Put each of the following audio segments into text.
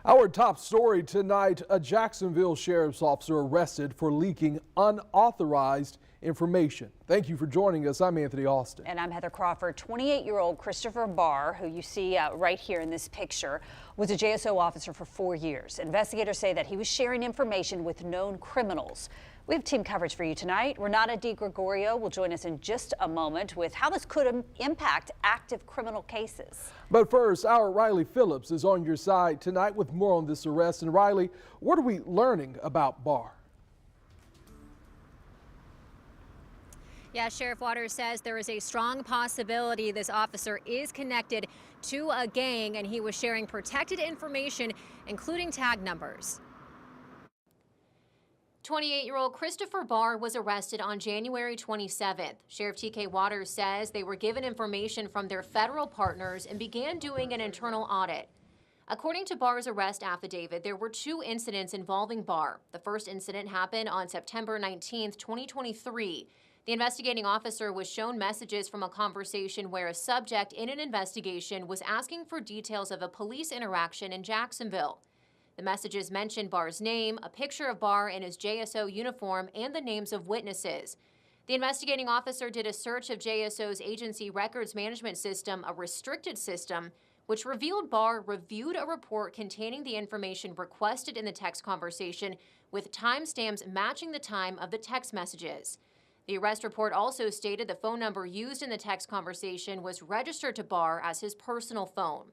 Our top story tonight, a Jacksonville Sheriff's officer arrested for leaking unauthorized information. Thank you for joining us. I'm Anthony Austin. And I'm Heather Crawford. 28-year-old Christopher Barr, who you see right here in this picture, was a JSO officer for 4 years. Investigators say that he was sharing information with known criminals. We have team coverage for you tonight. Renata DiGregorio will join us in just a moment with how this could impact active criminal cases. But first, our Riley Phillips is on your side tonight with more on this arrest. And Riley, what are we learning about Barr? Yeah, Sheriff Waters says there is a strong possibility this officer is connected to a gang and he was sharing protected information, including tag numbers. 28-year-old Christopher Barr was arrested on January 27th. Sheriff TK Waters says they were given information from their federal partners and began doing an internal audit. According to Barr's arrest affidavit, there were 2 incidents involving Barr. The first incident happened on September 19th, 2023. The investigating officer was shown messages from a conversation where a subject in an investigation was asking for details of a police interaction in Jacksonville. The messages mentioned Barr's name, a picture of Barr in his JSO uniform, and the names of witnesses. The investigating officer did a search of JSO's agency records management system, a restricted system, which revealed Barr reviewed a report containing the information requested in the text conversation with timestamps matching the time of the text messages. The arrest report also stated the phone number used in the text conversation was registered to Barr as his personal phone.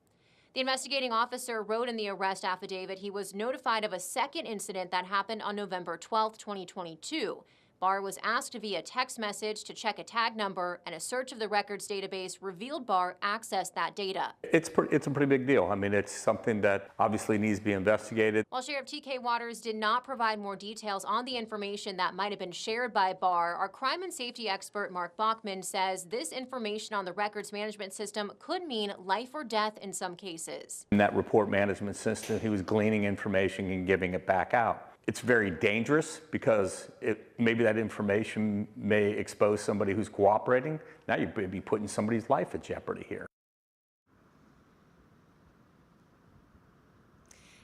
The investigating officer wrote in the arrest affidavit he was notified of a second incident that happened on November 12, 2022. Barr was asked via text message to check a tag number, and a search of the records database revealed Barr accessed that data. It's a pretty big deal. I mean, it's something that obviously needs to be investigated. While Sheriff TK Waters did not provide more details on the information that might have been shared by Barr, our crime and safety expert Mark Bachman says this information on the records management system could mean life or death in some cases. In that report management system, he was gleaning information and giving it back out. It's very dangerous because maybe that information may expose somebody who's cooperating. Now you may be putting somebody's life at jeopardy here.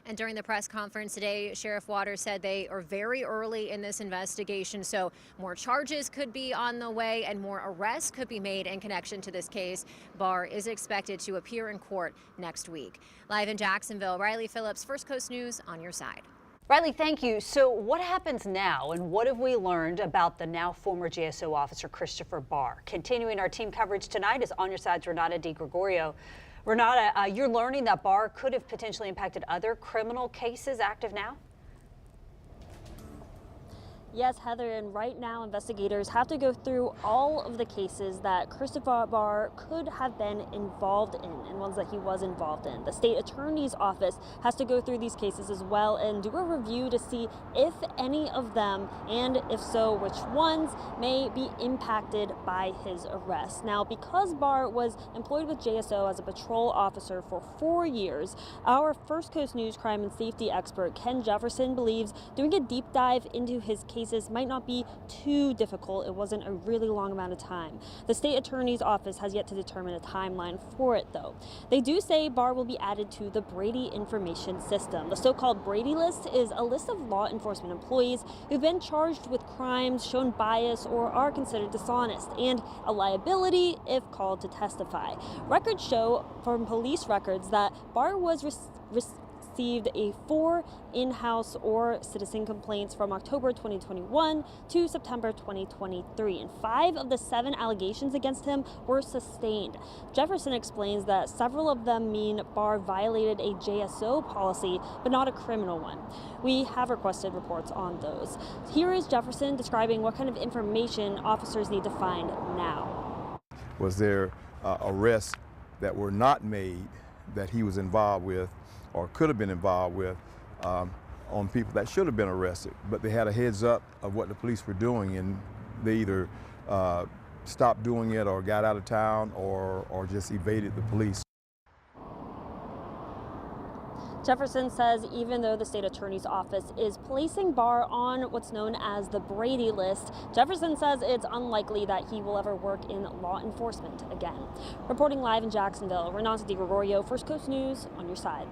And during the press conference today, Sheriff Waters said they are very early in this investigation, so more charges could be on the way and more arrests could be made in connection to this case. Barr is expected to appear in court next week. Live in Jacksonville, Riley Phillips, First Coast News, on your side. Riley, thank you. So what happens now, and what have we learned about the now former JSO officer Christopher Barr? Continuing our team coverage tonight is On Your Side's Renata DiGregorio. Renata, you're learning that Barr could have potentially impacted other criminal cases active now? Yes, Heather, and right now investigators have to go through all of the cases that Christopher Barr could have been involved in and ones that he was involved in. The state attorney's office has to go through these cases as well and do a review to see if any of them, and if so, which ones, may be impacted by his arrest. Now, because Barr was employed with JSO as a patrol officer for 4 years, our First Coast News crime and safety expert Ken Jefferson believes doing a deep dive into his cases might not be too difficult. It wasn't a really long amount of time. The state attorney's office has yet to determine a timeline for it, though. They do say Barr will be added to the Brady information system. The so-called Brady list is a list of law enforcement employees who've been charged with crimes, shown bias, or are considered dishonest, and a liability if called to testify. Records show from police records that Barr was received 4 in-house or citizen complaints from October 2021 to September 2023, and 5 of the 7 allegations against him were sustained. Jefferson explains that several of them mean Barr violated a JSO policy, but not a criminal one. We have requested reports on those. Here is Jefferson describing what kind of information officers need to find now. Was there arrests that were not made that he was involved with or could have been involved with on people that should have been arrested, but they had a heads up of what the police were doing and they either stopped doing it or got out of town or just evaded the police. Jefferson says even though the state attorney's office is placing Barr on what's known as the Brady list, Jefferson says it's unlikely that he will ever work in law enforcement again. Reporting live in Jacksonville, Renata DiGregorio, First Coast News, on your side.